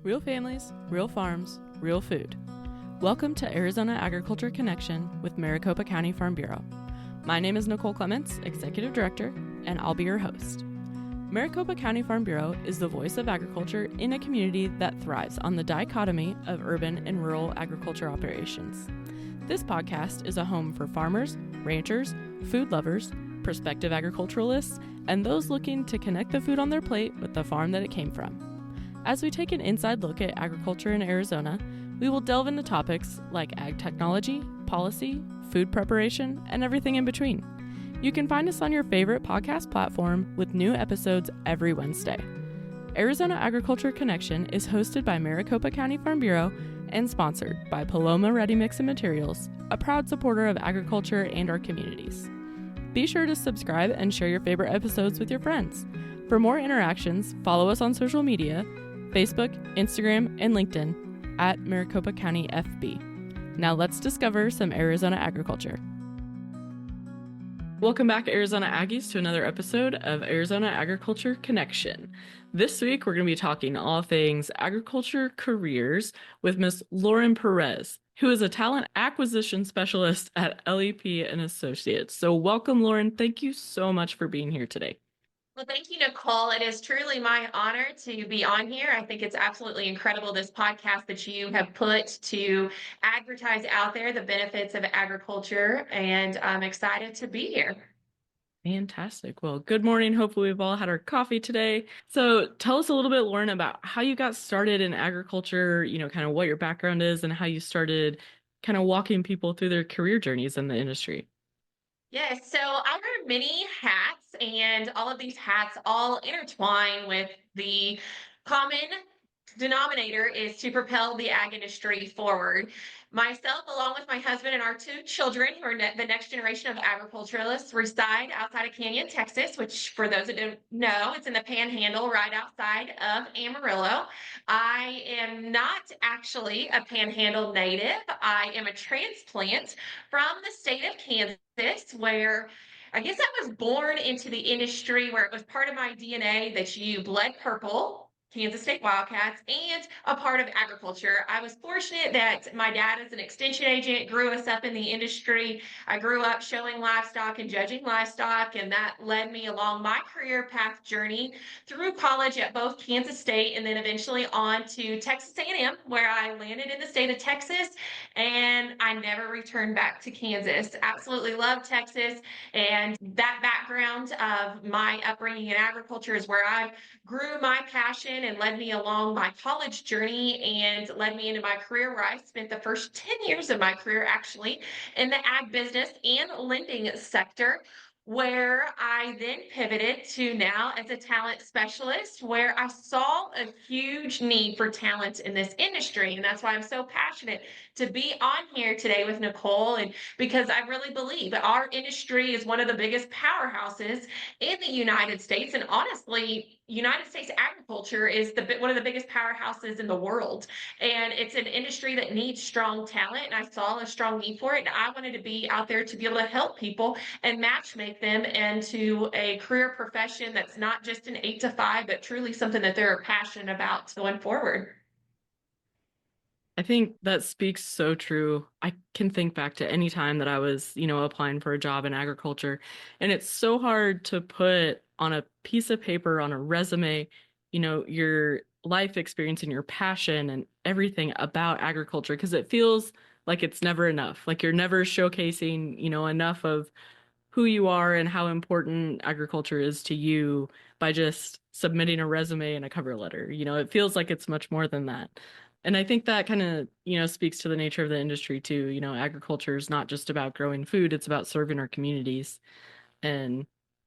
Real families, real farms, real food. Welcome to Arizona Agriculture Connection with Maricopa County Farm Bureau. My name is Nicole Clements, Executive Director, and I'll be your host. Maricopa County Farm Bureau is the voice of agriculture in a community that thrives on the dichotomy of urban and rural agriculture operations. This podcast is a home for farmers, ranchers, food lovers, prospective agriculturalists, and those looking to connect the food on their plate with the farm that it came from. As we take an inside look at agriculture in Arizona, we will delve into topics like ag technology, policy, food preparation, and everything in between. You can find us on your favorite podcast platform with new episodes every Wednesday. Arizona Agriculture Connection is hosted by Maricopa County Farm Bureau and sponsored by Paloma Ready Mix and Materials, a proud supporter of agriculture and our communities. Be sure to subscribe and share your favorite episodes with your friends. For more interactions, follow us on social media, Facebook, Instagram, and LinkedIn at Maricopa County FB. Now let's discover some Arizona agriculture. Welcome back, Arizona Aggies, to another episode of Arizona Agriculture Connection. This week, we're going to be talking all things agriculture careers with Miss Lauren Perez, who is a talent acquisition specialist at LEP and Associates. So welcome, Lauren. Thank you so much for being here today. Well, thank you, Nicole. It is truly my honor to be on here. I think it's absolutely incredible, this podcast that you have put to advertise out there the benefits of agriculture, and I'm excited to be here. Fantastic. Well, good morning. Hopefully we've all had our coffee today. So tell us a little bit, Lauren, about how you got started in agriculture, kind of what your background is and how you started kind of walking people through their career journeys in the industry. Yes, so I wear many hats, and all of these hats all intertwine with the common denominator is to propel the ag industry forward. Myself, along with my husband and our two children, who are the next generation of agriculturalists, reside outside of Canyon, Texas, which, for those that don't know, it's in the Panhandle right outside of Amarillo. I am not actually a Panhandle native. I am a transplant from the state of Kansas, where I guess I was born into the industry where it was part of my DNA that you bled purple, Kansas State Wildcats, and a part of agriculture. I was fortunate that my dad, as an extension agent, grew us up in the industry. I grew up showing livestock and judging livestock, and that led me along my career path journey through college at both Kansas State and then eventually on to Texas A&M, where I landed in the state of Texas, and I never returned back to Kansas. Absolutely love Texas, and that background of my upbringing in agriculture is where I grew my passion and led me along my college journey and led me into my career, where I spent the first 10 years of my career actually in the ag business and lending sector, where I then pivoted to now as a talent specialist, where I saw a huge need for talent in this industry. And that's why I'm so passionate to be on here today with Nicole, and because I really believe that our industry is one of the biggest powerhouses in the United States. And honestly, United States agriculture is one of the biggest powerhouses in the world. And it's an industry that needs strong talent. And I saw a strong need for it. And I wanted to be out there to be able to help people and match make them into a career profession that's not just an 8 to 5, but truly something that they're passionate about going forward. I think that speaks so true. I can think back to any time that I was, applying for a job in agriculture, and it's so hard to put on a piece of paper, on a resume, your life experience and your passion and everything about agriculture, because it feels like it's never enough. Like you're never showcasing, enough of who you are and how important agriculture is to you by just submitting a resume and a cover letter. It feels like it's much more than that. And I think that kind of, speaks to the nature of the industry too. Agriculture is not just about growing food, it's about serving our communities. And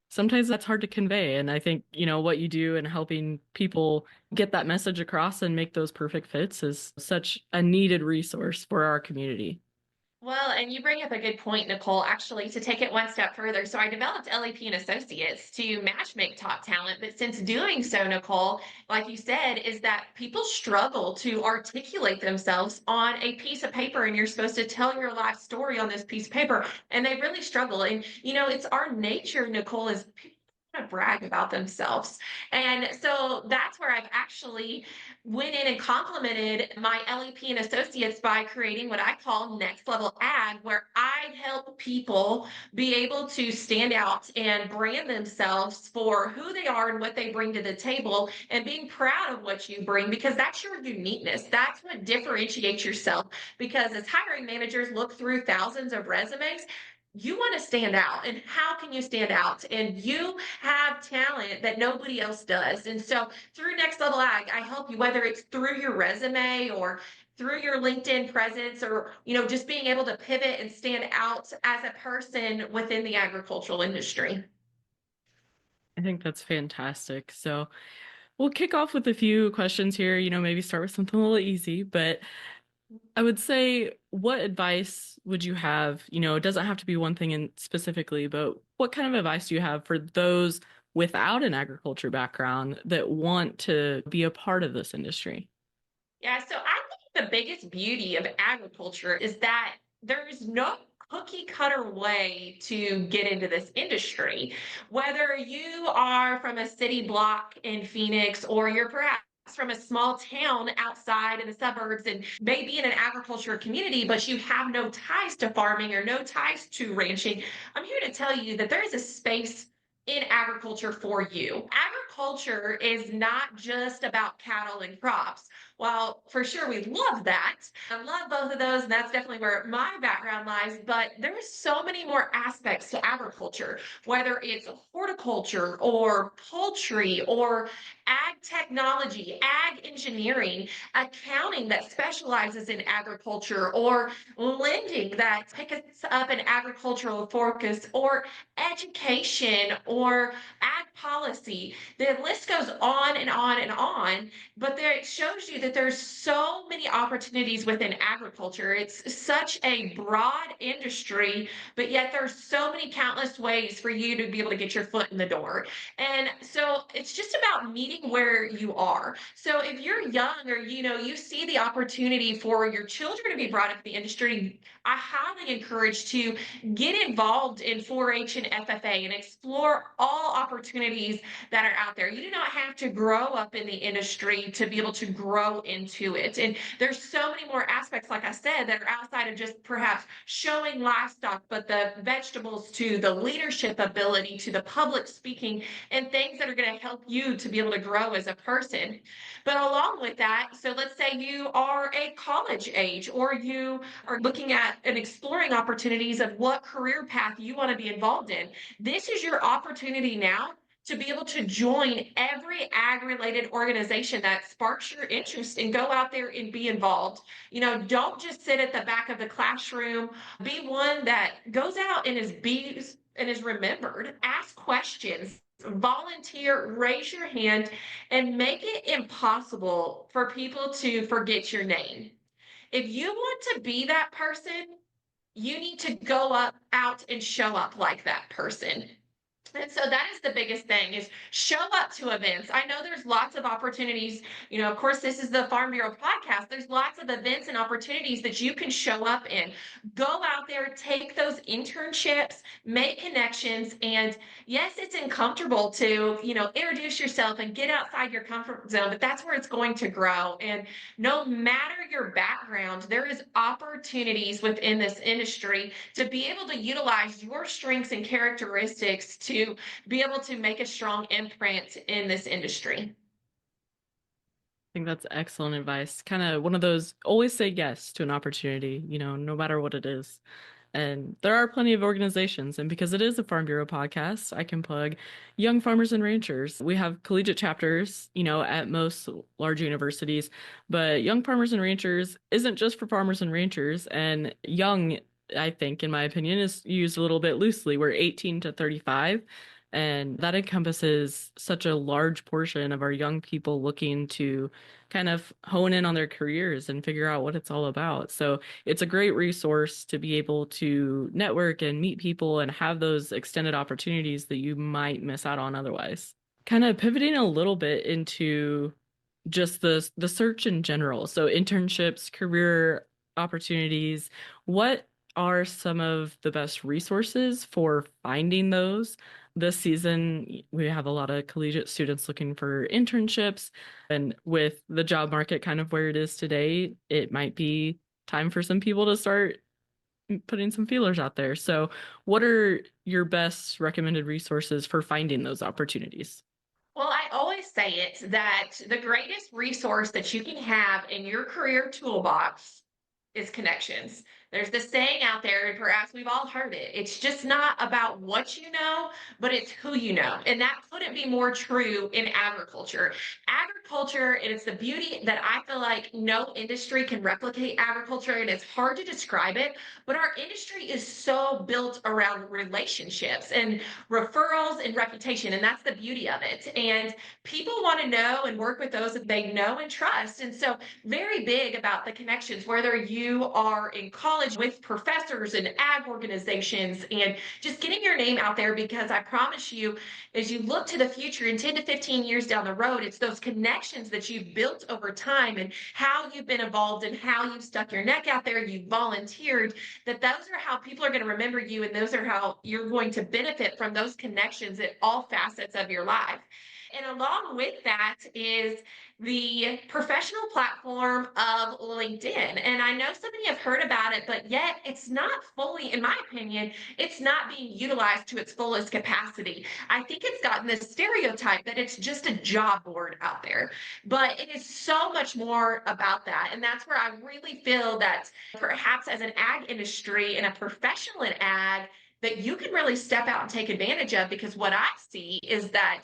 sometimes that's hard to convey. And I think, what you do and helping people get that message across and make those perfect fits is such a needed resource for our community. Well, and you bring up a good point, Nicole, actually, to take it one step further. So I developed LEP and Associates to match make top talent. But since doing so, Nicole, like you said, is that people struggle to articulate themselves on a piece of paper, and you're supposed to tell your life story on this piece of paper. And they really struggle. And, it's our nature, Nicole, is people to brag about themselves. And so that's where I've actually went in and complemented my LEP and associates by creating what I call next level ag, where I help people be able to stand out and brand themselves for who they are and what they bring to the table, and being proud of what you bring, because that's your uniqueness. That's what differentiates yourself. Because as hiring managers look through thousands of resumes, you want to stand out. And how can you stand out? And you have talent that nobody else does. And so through Next Level Ag, I help you, whether it's through your resume or through your LinkedIn presence, or just being able to pivot and stand out as a person within the agricultural industry. I think that's fantastic. So we'll kick off with a few questions here, maybe start with something a little easy, but I would say, what advice would you have? It doesn't have to be one thing in specifically, but what kind of advice do you have for those without an agriculture background that want to be a part of this industry? Yeah, so I think the biggest beauty of agriculture is that there's no cookie cutter way to get into this industry. Whether you are from a city block in Phoenix, or you're perhaps from a small town outside in the suburbs and maybe in an agriculture community, but you have no ties to farming or no ties to ranching, I'm here to tell you that there is a space in agriculture for you. Agriculture is not just about cattle and crops. While for sure we love that, I love both of those, and that's definitely where my background lies. But there's so many more aspects to agriculture, whether it's horticulture or poultry or ag technology, ag engineering, accounting that specializes in agriculture, or lending that picks up an agricultural focus, or education, or ag policy. The list goes on and on and on, but there it shows you that there's so many opportunities within agriculture. It's such a broad industry, but yet there's so many countless ways for you to be able to get your foot in the door. And so it's just about meeting where you are. So if you're young, or you see the opportunity for your children to be brought up in the industry, I highly encourage to get involved in 4-H and FFA and explore all opportunities that are out there. You do not have to grow up in the industry to be able to grow into it. And there's so many more aspects, like I said, that are outside of just perhaps showing livestock, but the vegetables, to the leadership ability, to the public speaking, and things that are going to help you to be able to grow as a person. But along with that, so let's say you are a college age, or you are looking at and exploring opportunities of what career path you want to be involved in. This is your opportunity now to be able to join every ag related organization that sparks your interest, and go out there and be involved. Don't just sit at the back of the classroom. Be one that goes out and is remembered. Ask questions, volunteer, raise your hand, and make it impossible for people to forget your name. If you want to be that person, you need to go up out and show up like that person. And so that is the biggest thing, is show up to events. I know there's lots of opportunities. Of course, this is the Farm Bureau podcast. There's lots of events and opportunities that you can show up in. Go out there, take those internships, make connections. And yes, it's uncomfortable to, introduce yourself and get outside your comfort zone, but that's where it's going to grow. And no matter your background, there is opportunities within this industry to be able to utilize your strengths and characteristics to be able to make a strong imprint in this industry. I think that's excellent advice. Kind of one of those, always say yes to an opportunity, no matter what it is. And there are plenty of organizations. And because it is a Farm Bureau podcast, I can plug Young Farmers and Ranchers. We have collegiate chapters, at most large universities, but Young Farmers and Ranchers isn't just for farmers and ranchers. And young, I think, in my opinion, is used a little bit loosely. We're 18 to 35. And that encompasses such a large portion of our young people looking to kind of hone in on their careers and figure out what it's all about. So it's a great resource to be able to network and meet people and have those extended opportunities that you might miss out on otherwise. Kind of pivoting a little bit into just the search in general. So internships, career opportunities, what are some of the best resources for finding those? This season, we have a lot of collegiate students looking for internships. And with the job market kind of where it is today, it might be time for some people to start putting some feelers out there. So, what are your best recommended resources for finding those opportunities? Well, I always say it that the greatest resource that you can have in your career toolbox is connections. There's this saying out there, and perhaps we've all heard it. It's just not about what you know, but it's who you know. And that couldn't be more true in agriculture. Agriculture, and it's the beauty that I feel like no industry can replicate agriculture, and it's hard to describe it, but our industry is so built around relationships and referrals and reputation. And that's the beauty of it. And people want to know and work with those that they know and trust. And so, very big about the connections, whether you are in college with professors and ag organizations and just getting your name out there, because I promise you, as you look to the future in 10 to 15 years down the road, it's those connections that you've built over time and how you've been involved and how you've stuck your neck out there, you've volunteered, that those are how people are going to remember you, and those are how you're going to benefit from those connections at all facets of your life. And along with that is the professional platform of LinkedIn. And I know some of you have heard about it, but yet it's not fully, in my opinion, it's not being utilized to its fullest capacity. I think it's gotten this stereotype that it's just a job board out there, but it is so much more about that. And that's where I really feel that perhaps as an ag industry and a professional in ag, that you can really step out and take advantage of, because what I see is that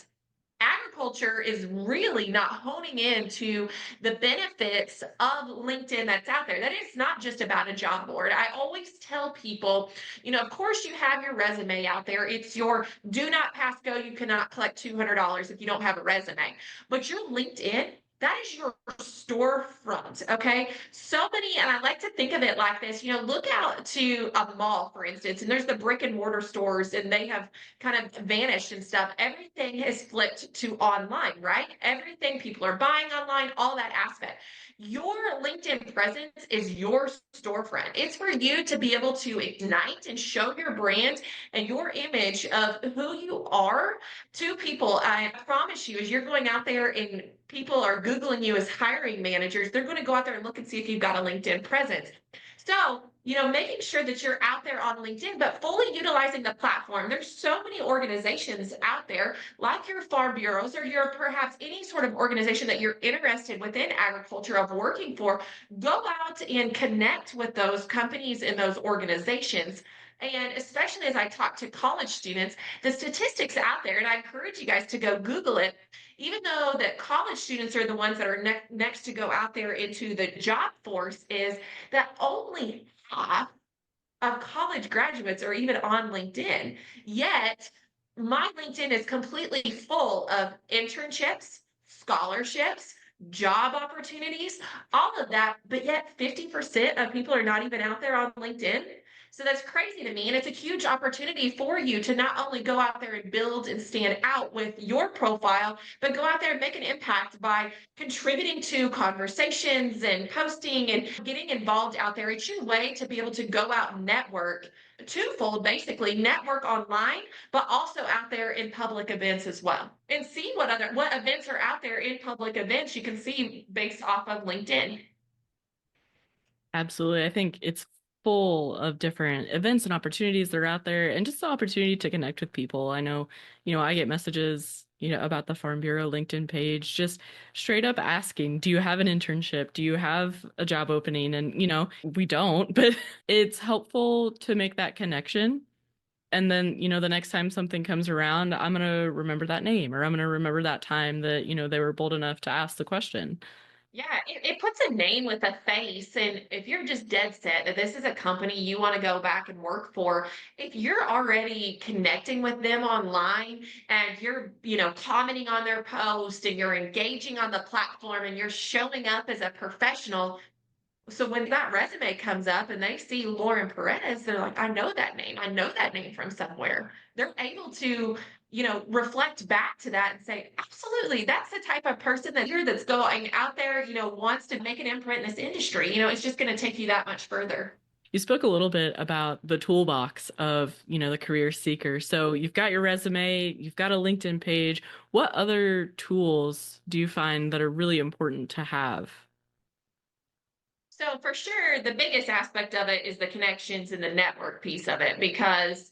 agriculture is really not honing into the benefits of LinkedIn that's out there. That is not just about a job board. I always tell people, of course you have your resume out there. It's your do not pass go. You cannot collect $200 if you don't have a resume. But your LinkedIn, that is your storefront. Okay. So many, and I like to think of it like this, look out to a mall, for instance, and there's the brick and mortar stores, and they have kind of vanished and stuff. Everything has flipped to online, right? Everything, people are buying online, all that aspect. Your LinkedIn presence is your storefront. It's for you to be able to ignite and show your brand and your image of who you are to people. I promise you, as you're going out there and people are Googling you as hiring managers, they're going to go out there and look and see if you've got a LinkedIn presence. So, making sure that you're out there on LinkedIn, but fully utilizing the platform. There's so many organizations out there, like your farm bureaus, or your perhaps any sort of organization that you're interested within agriculture of working for. Go out and connect with those companies and those organizations. And especially as I talk to college students, the statistics out there, and I encourage you guys to go Google it, even though that college students are the ones that are next to go out there into the job force, is that only half of college graduates are even on LinkedIn. Yet my LinkedIn is completely full of internships, scholarships, job opportunities, all of that. But yet 50% of people are not even out there on LinkedIn. So that's crazy to me. And it's a huge opportunity for you to not only go out there and build and stand out with your profile, but go out there and make an impact by contributing to conversations and posting and getting involved out there. It's your way to be able to go out and network twofold, basically network online, but also out there in public events as well. And see what events are out there in public events you can see based off of LinkedIn. Absolutely. I think it's full of different events and opportunities that are out there and just the opportunity to connect with people. I know, I get messages, about the Farm Bureau LinkedIn page, just straight up asking, do you have an internship? Do you have a job opening? And, we don't, but it's helpful to make that connection. And then, the next time something comes around, I'm going to remember that name, or I'm going to remember that time that, they were bold enough to ask the question. Yeah, it puts a name with a face. And if you're just dead set that this is a company you want to go back and work for, if you're already connecting with them online and you're, commenting on their post and you're engaging on the platform and you're showing up as a professional, so when that resume comes up and they see Lauren Perez, they're like, I know that name. I know that name from somewhere. They're able to, reflect back to that and say, absolutely, that's the type of person that's going out there, wants to make an imprint in this industry. It's just going to take you that much further. You spoke a little bit about the toolbox of, the career seeker. So you've got your resume, you've got a LinkedIn page. What other tools do you find that are really important to have? So for sure, the biggest aspect of it is the connections and the network piece of it because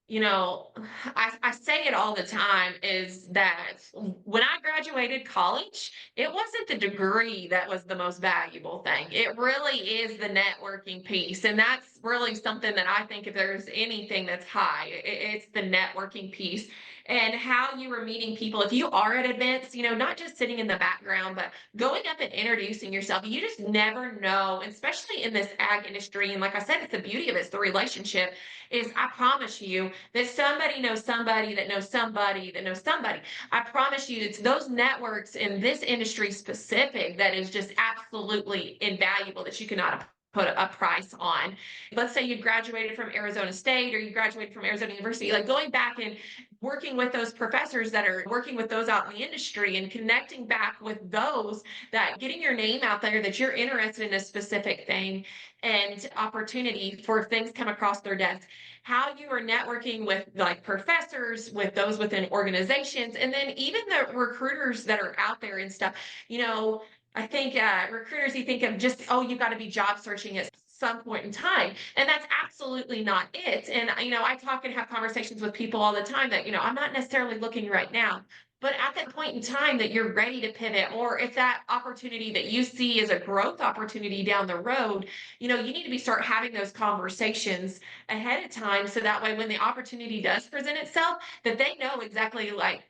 you know, I say it all the time is that when I graduated college, it wasn't the degree that was the most valuable thing. It really is the networking piece. And that's really something that I think if there's anything that's high, it's the networking piece and how you are meeting people. If you are at events, not just sitting in the background, but going up and introducing yourself, you just never know, especially in this ag industry. And like I said, it's the beauty of it, it's the relationship is I promise you that somebody knows somebody that knows somebody that knows somebody. I promise you it's those networks in this industry specific that is just absolutely invaluable that you cannot put a price on. Let's say you graduated from Arizona State or you graduated from Arizona University, like going back and working with those professors that are working with those out in the industry and connecting back with those that getting your name out there that you're interested in a specific thing and opportunity for things come across their desk how you are networking with like professors, with those within organizations, and then even the recruiters that are out there and stuff. You know, I think recruiters, you think of just, oh, you got to be job searching at some point in time. And that's absolutely not it. And, I talk and have conversations with people all the time that, I'm not necessarily looking right now. But at that point in time that you're ready to pivot, or if that opportunity that you see is a growth opportunity down the road, you need to be start having those conversations ahead of time so that way when the opportunity does present itself that they know exactly like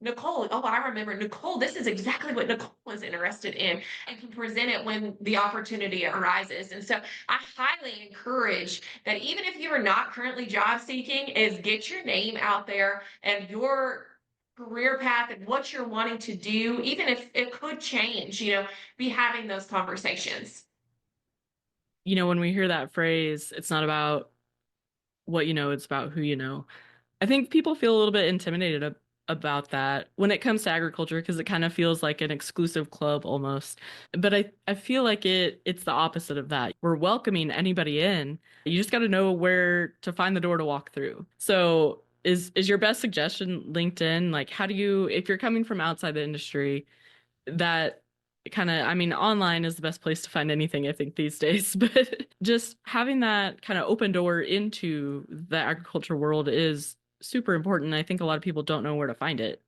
Nicole, oh, I remember Nicole, this is exactly what Nicole was interested in and can present it when the opportunity arises. And so I highly encourage that even if you are not currently job seeking, is get your name out there and your career path and what you're wanting to do, even if it could change, be having those conversations. When we hear that phrase, it's not about what you know, it's about who you know. I think people feel a little bit intimidated about that when it comes to agriculture because it kind of feels like an exclusive club almost. But I feel like it's the opposite of that. We're welcoming anybody in. You just got to know where to find the door to walk through. So is your best suggestion LinkedIn? Like how do you if you're coming from outside the industry, that kind of, I mean, online is the best place to find anything, I think, these days. But just having that kind of open door into the agriculture world is super important. I think a lot of people don't know where to find it.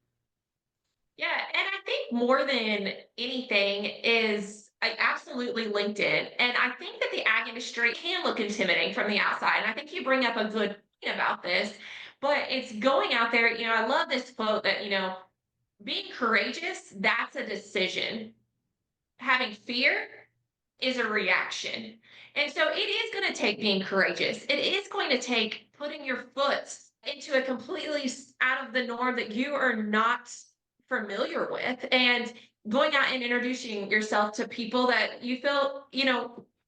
Yeah, and I think more than anything is absolutely LinkedIn. And I think that the ag industry can look intimidating from the outside. And I think you bring up a good point about this, but it's going out there. I love this quote that, being courageous, that's a decision. Having fear is a reaction. And so it is going to take being courageous. It is going to take putting your foot into a completely out of the norm that you are not familiar with and going out and introducing yourself to people that you feel,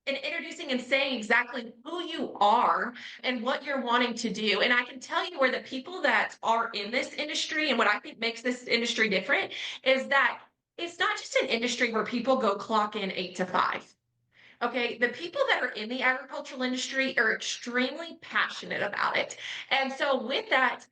and introducing and saying exactly who you are and what you're wanting to do. And I can tell you where the people that are in this industry and what I think makes this industry different is that it's not just an industry where people go clock in 8 to 5. Okay, the people that are in the agricultural industry are extremely passionate about it. And so, with that,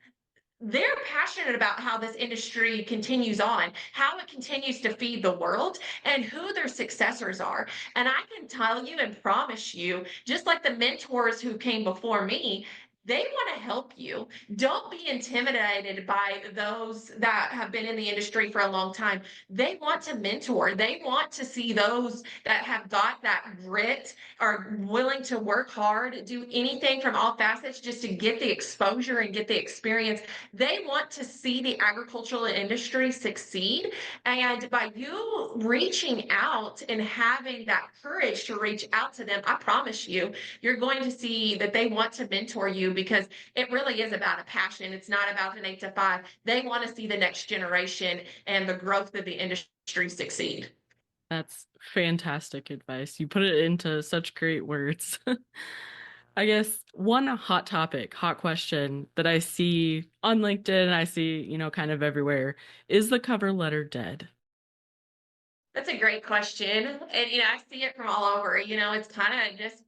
they're passionate about how this industry continues on, how it continues to feed the world, and who their successors are. And I can tell you and promise you, just like the mentors who came before me, they want to help you. Don't be intimidated by those that have been in the industry for a long time. They want to mentor. They want to see those that have got that grit, are willing to work hard, do anything from all facets just to get the exposure and get the experience. They want to see the agricultural industry succeed. And by you reaching out and having that courage to reach out to them, I promise you, you're going to see that they want to mentor you because it really is about a passion. It's not about an 8 to 5. They want to see the next generation and the growth of the industry succeed. That's fantastic advice. You put it into such great words. I guess one hot topic, hot question that I see on LinkedIn, I see, kind of everywhere, is the cover letter dead? That's a great question. And, I see it from all over. It's kind of just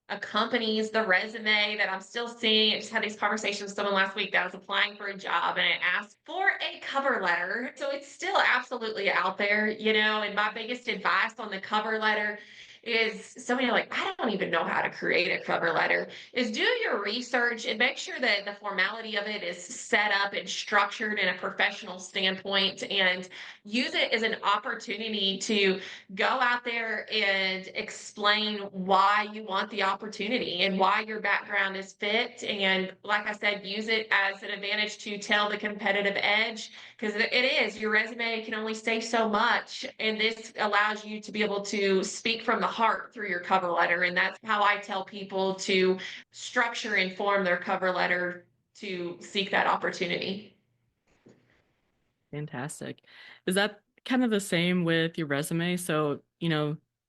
accompanies the resume that I'm still seeing. I just had these conversations with someone last week that was applying for a job and it asked for a cover letter. So it's still absolutely out there, and my biggest advice on the cover letter is so many are like, I don't even know how to create a cover letter, is do your research and make sure that the formality of it is set up and structured in a professional standpoint, and use it as an opportunity to go out there and explain why you want the opportunity and why your background is fit. And like I said, use it as an advantage to tell the competitive edge, because it is, your resume can only say so much. And this allows you to be able to speak from the heart through your cover letter. And that's how I tell people to structure and form their cover letter to seek that opportunity. Fantastic. Is that kind of the same with your resume? So,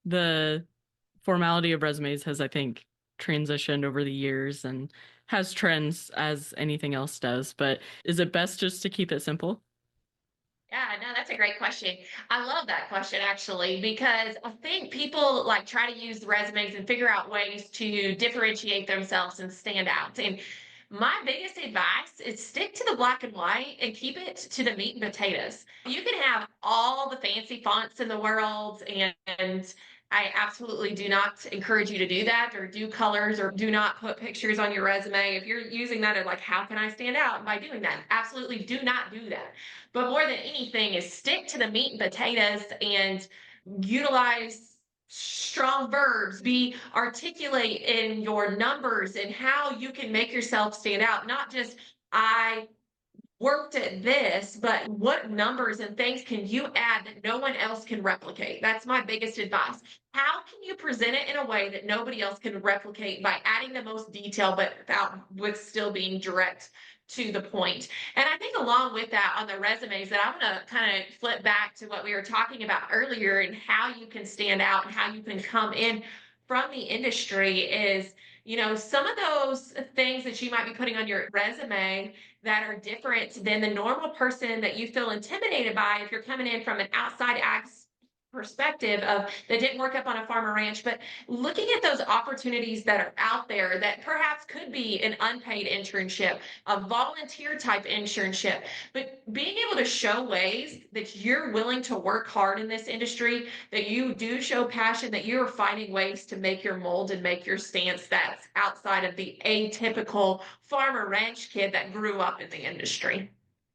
the formality of resumes has, I think, transitioned over the years and has trends as anything else does. But is it best just to keep it simple? Yeah, no, that's a great question. I love that question actually, because I think people like try to use resumes and figure out ways to differentiate themselves and stand out. And my biggest advice is stick to the black and white and keep it to the meat and potatoes. You can have all the fancy fonts in the world, and I absolutely do not encourage you to do that or do colors or do not put pictures on your resume. If you're using that as like, how can I stand out by doing that? Absolutely do not do that. But more than anything is stick to the meat and potatoes and utilize strong verbs, be articulate in your numbers and how you can make yourself stand out, not just I worked at this, but what numbers and things can you add that no one else can replicate? That's my biggest advice. How can you present it in a way that nobody else can replicate by adding the most detail, but with still being direct to the point? And I think along with that on the resumes that I'm going to kind of flip back to what we were talking about earlier and how you can stand out and how you can come in from the industry is, some of those things that you might be putting on your resume that are different than the normal person that you feel intimidated by if you're coming in from an outside acts perspective of that didn't work up on a farm or ranch, but looking at those opportunities that are out there that perhaps could be an unpaid internship, a volunteer type internship, but being able to show ways that you're willing to work hard in this industry, that you do show passion, that you're finding ways to make your mold and make your stance that's outside of the atypical farmer ranch kid that grew up in the industry.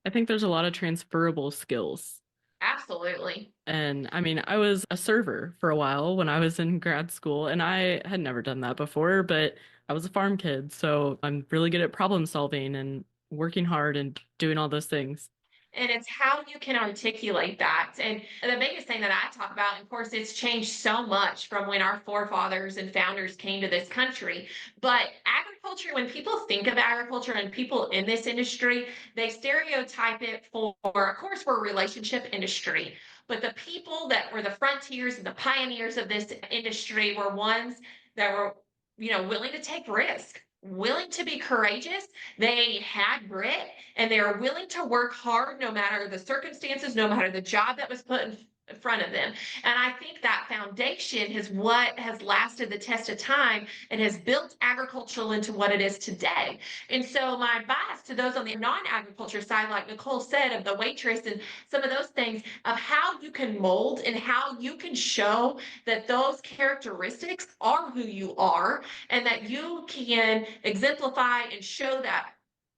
I think there's a lot of transferable skills. Absolutely. And I mean, I was a server for a while when I was in grad school, and I had never done that before, but I was a farm kid, so I'm really good at problem solving and working hard and doing all those things. And it's how you can articulate that. And the biggest thing that I talk about, of course, it's changed so much from when our forefathers and founders came to this country. But agriculture, when people think of agriculture and people in this industry, they stereotype it for, of course, we're a relationship industry. But the people that were the frontiers and the pioneers of this industry were ones that were, willing to take risk, willing to be courageous. They had grit and they are willing to work hard no matter the circumstances, no matter the job that was put in front of them. And I think that foundation is what has lasted the test of time and has built agriculture into what it is today. And so my advice to those on the non-agriculture side, like Nicole said, of the waitress and some of those things, of how you can mold and how you can show that those characteristics are who you are and that you can exemplify and show that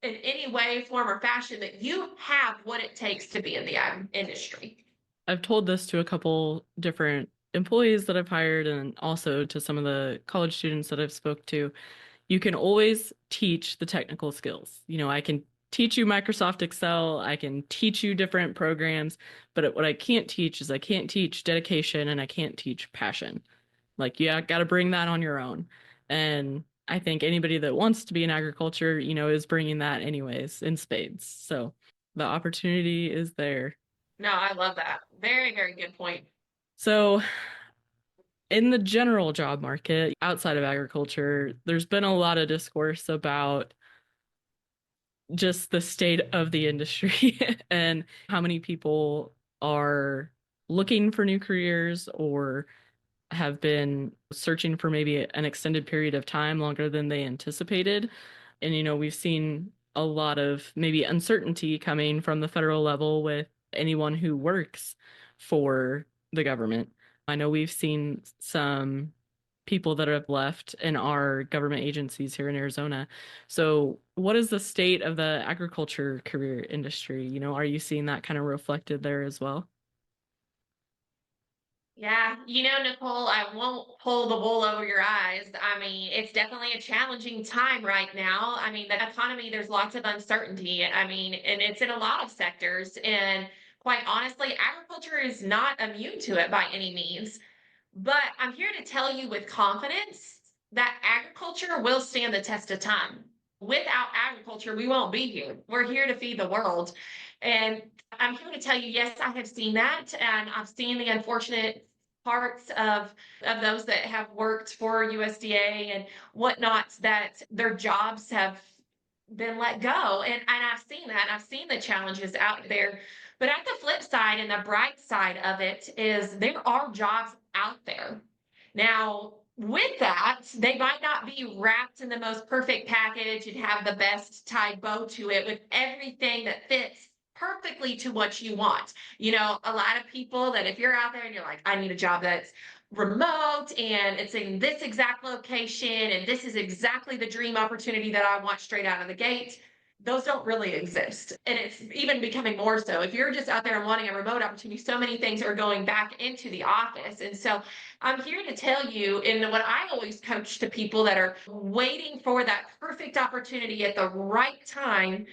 in any way, form, or fashion that you have what it takes to be in the ag industry. I've told this to a couple different employees that I've hired and also to some of the college students that I've spoke to. You can always teach the technical skills. I can teach you Microsoft Excel, I can teach you different programs, but what I can't teach is I can't teach dedication and I can't teach passion. Like, yeah, got to bring that on your own. And I think anybody that wants to be in agriculture, is bringing that anyways in spades. So the opportunity is there. No, I love that. Very, very good point. So in the general job market outside of agriculture, there's been a lot of discourse about just the state of the industry and how many people are looking for new careers or have been searching for maybe an extended period of time, longer than they anticipated. And, we've seen a lot of maybe uncertainty coming from the federal level with anyone who works for the government. I know we've seen some people that have left in our government agencies here in Arizona. So, what is the state of the agriculture career industry? Are you seeing that kind of reflected there as well? Yeah, Nicole, I won't pull the wool over your eyes. I mean, it's definitely a challenging time right now. I mean, the economy, there's lots of uncertainty. I mean, and it's in a lot of sectors. And quite honestly, agriculture is not immune to it by any means. But I'm here to tell you with confidence that agriculture will stand the test of time. Without agriculture, we won't be here. We're here to feed the world. And I'm here to tell you, yes, I have seen that. And I've seen the unfortunate parts of those that have worked for USDA and whatnot, that their jobs have been let go. And I've seen that. I've seen the challenges out there. But at the flip side and the bright side of it is there are jobs out there. Now, with that, they might not be wrapped in the most perfect package and have the best tied bow to it with everything that fits perfectly to what you want. A lot of people that if you're out there and you're like, I need a job that's remote and it's in this exact location and this is exactly the dream opportunity that I want straight out of the gate, those don't really exist. And it's even becoming more so. If you're just out there and wanting a remote opportunity, so many things are going back into the office. And so I'm here to tell you, and what I always coach to people that are waiting for that perfect opportunity at the right time,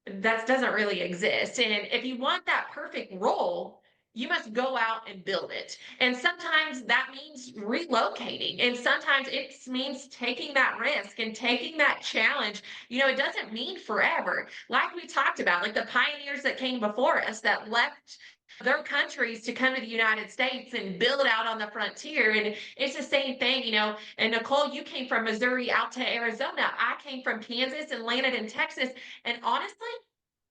that doesn't really exist. And if you want that perfect role, you must go out and build it. And sometimes that means relocating. And sometimes it means taking that risk and taking that challenge. It doesn't mean forever. Like we talked about, like the pioneers that came before us that left their countries to come to the United States and build out on the frontier. And it's the same thing, And Nicole, you came from Missouri out to Arizona. I came from Kansas and landed in Texas. And honestly,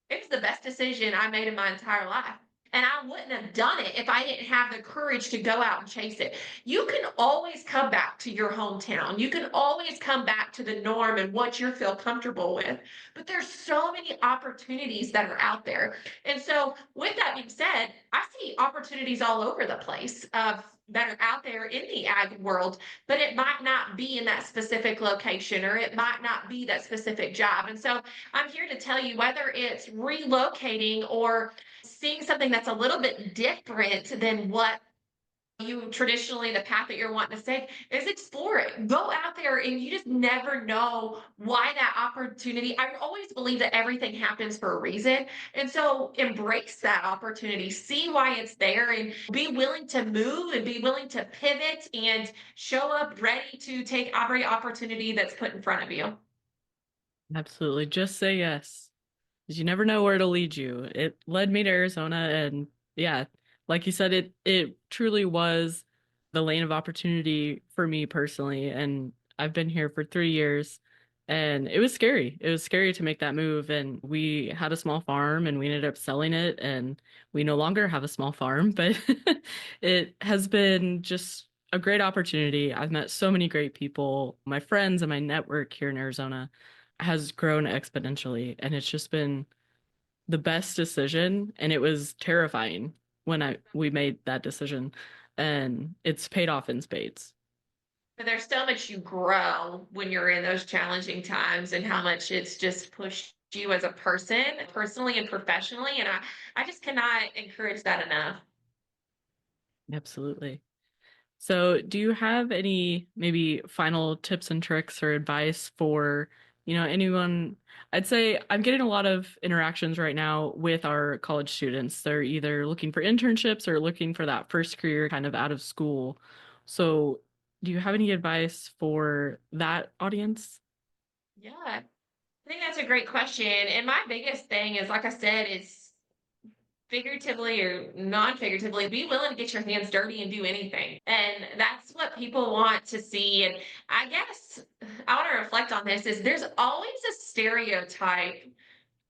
it was the best decision I made in my entire life. And I wouldn't have done it if I didn't have the courage to go out and chase it. You can always come back to your hometown. You can always come back to the norm and what you feel comfortable with. But there's so many opportunities that are out there. And so, with that being said, I see opportunities all over the place of that are out there in the ag world, but it might not be in that specific location or it might not be that specific job. And so I'm here to tell you whether it's relocating or seeing something that's a little bit different than what you traditionally, the path that you're wanting to take, is explore it. Go out there and you just never know why that opportunity. I always believe that everything happens for a reason. And so embrace that opportunity, see why it's there, and be willing to move and be willing to pivot and show up ready to take every opportunity that's put in front of you. Absolutely. Just say yes. 'Cause you never know where it'll lead you. It led me to Arizona, and yeah, like you said, it truly was the lane of opportunity for me personally. And I've been here for 3 years, and it was scary. It was scary to make that move. And we had a small farm, and we ended up selling it, and we no longer have a small farm, but it has been just a great opportunity. I've met so many great people. My friends and my network here in Arizona has grown exponentially, and it's just been the best decision. And it was terrifying when I we made that decision, and it's paid off in spades. But there's so much you grow when you're in those challenging times and how much it's just pushed you as a person, personally and professionally. And I just cannot encourage that enough. Absolutely. So, do you have any maybe final tips and tricks or advice for, anyone? I'd say I'm getting a lot of interactions right now with our college students. They're either looking for internships or looking for that first career kind of out of school. So, do you have any advice for that audience? Yeah, I think that's a great question. And my biggest thing is, like I said, is figuratively or non-figuratively, be willing to get your hands dirty and do anything. And that's what people want to see. And I guess I want to reflect on this is there's always a stereotype.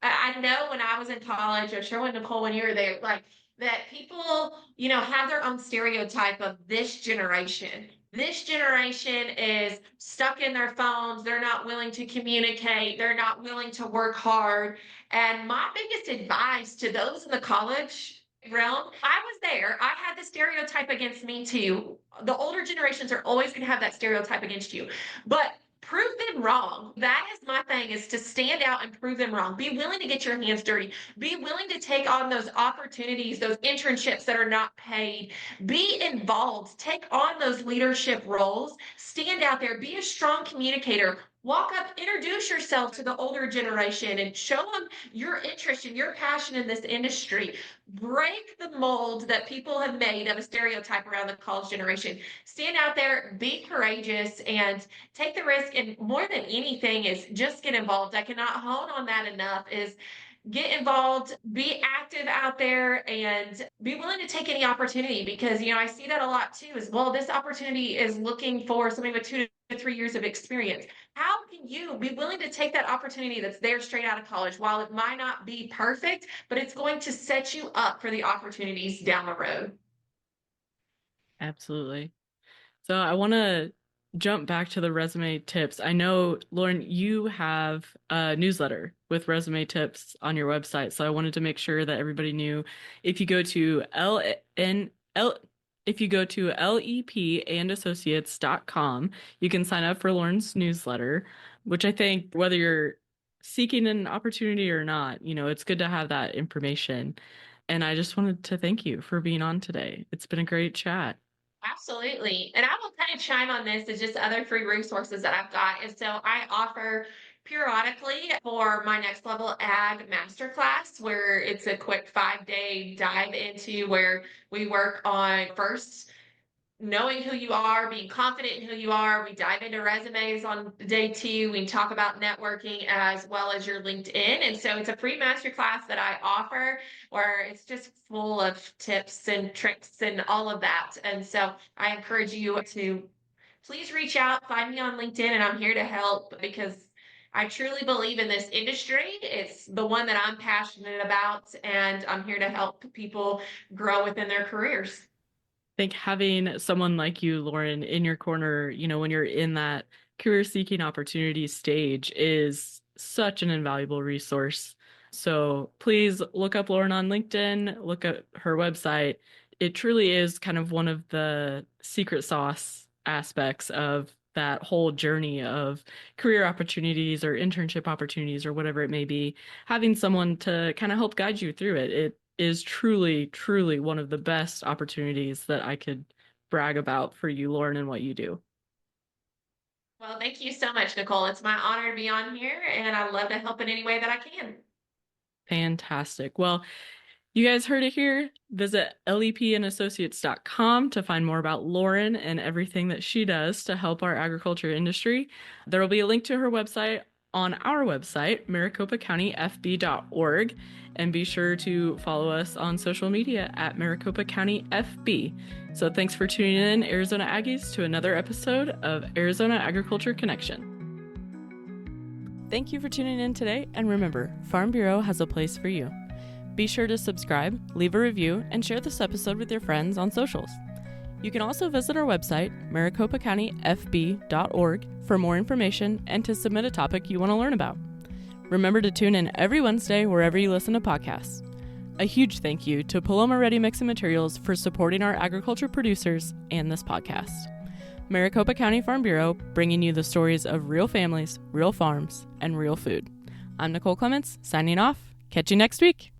I know when I was in college, I'm sure when Nicole, when you were there, like that people, have their own stereotype of this generation. This generation is stuck in their phones. They're not willing to communicate. They're not willing to work hard. And my biggest advice to those in the college realm, I was there. I had the stereotype against me too. The older generations are always going to have that stereotype against you. But prove them wrong. That is my thing, is to stand out and prove them wrong. Be willing to get your hands dirty. Be willing to take on those opportunities, those internships that are not paid. Be involved. Take on those leadership roles. Stand out there. Be a strong communicator. Walk up, introduce yourself to the older generation and show them your interest and your passion in this industry. Break the mold that people have made of a stereotype around the college generation. Stand out there, be courageous, and take the risk. And more than anything is just get involved. I cannot hone on that enough, is get involved, be active out there, and be willing to take any opportunity, because I see that a lot too, as well. This opportunity is looking for somebody with 2 to 3 years of experience. How can you be willing to take that opportunity that's there straight out of college? While it might not be perfect, but it's going to set you up for the opportunities down the road. Absolutely. So I want to jump back to the resume tips. I know, Lauren, you have a newsletter with resume tips on your website. So I wanted to make sure that everybody knew, if you go to lepandassociates.com, you can sign up for Lauren's newsletter, which I think, whether you're seeking an opportunity or not, it's good to have that information. And I just wanted to thank you for being on today. It's been a great chat. Absolutely. And I will kind of chime on this as just other free resources that I've got. And so I offer periodically for my next level ag masterclass, where it's a quick 5-day dive into where we work on first knowing who you are, being confident in who you are. We dive into resumes on day 2. We talk about networking as well as your LinkedIn. And so it's a free masterclass that I offer, where it's just full of tips and tricks and all of that. And so I encourage you to please reach out, find me on LinkedIn, and I'm here to help, because I truly believe in this industry. It's the one that I'm passionate about, and I'm here to help people grow within their careers. Think having someone like you, Lauren, in your corner, when you're in that career seeking opportunity stage, is such an invaluable resource. So please look up Lauren on LinkedIn, look at her website. It truly is kind of one of the secret sauce aspects of that whole journey of career opportunities or internship opportunities or whatever it may be. Having someone to kind of help guide you through it, it is truly, truly one of the best opportunities that I could brag about for you, Lauren, and what you do. Well, thank you so much, Nicole. It's my honor to be on here, and I love to help in any way that I can. Fantastic. Well, you guys heard it here. Visit lepandassociates.com to find more about Lauren and everything that she does to help our agriculture industry. There will be a link to her website on our website, maricopacountyfb.org, and be sure to follow us on social media at Maricopa County FB. So thanks for tuning in, Arizona Aggies, to another episode of Arizona Agriculture Connection. Thank you for tuning in today, and remember, Farm Bureau has a place for you. Be sure to subscribe, leave a review, and share this episode with your friends on socials. You can also visit our website, maricopacountyfb.org, for more information and to submit a topic you want to learn about. Remember to tune in every Wednesday wherever you listen to podcasts. A huge thank you to Paloma Ready Mix and Materials for supporting our agriculture producers and this podcast. Maricopa County Farm Bureau, bringing you the stories of real families, real farms, and real food. I'm Nicole Clements, signing off. Catch you next week.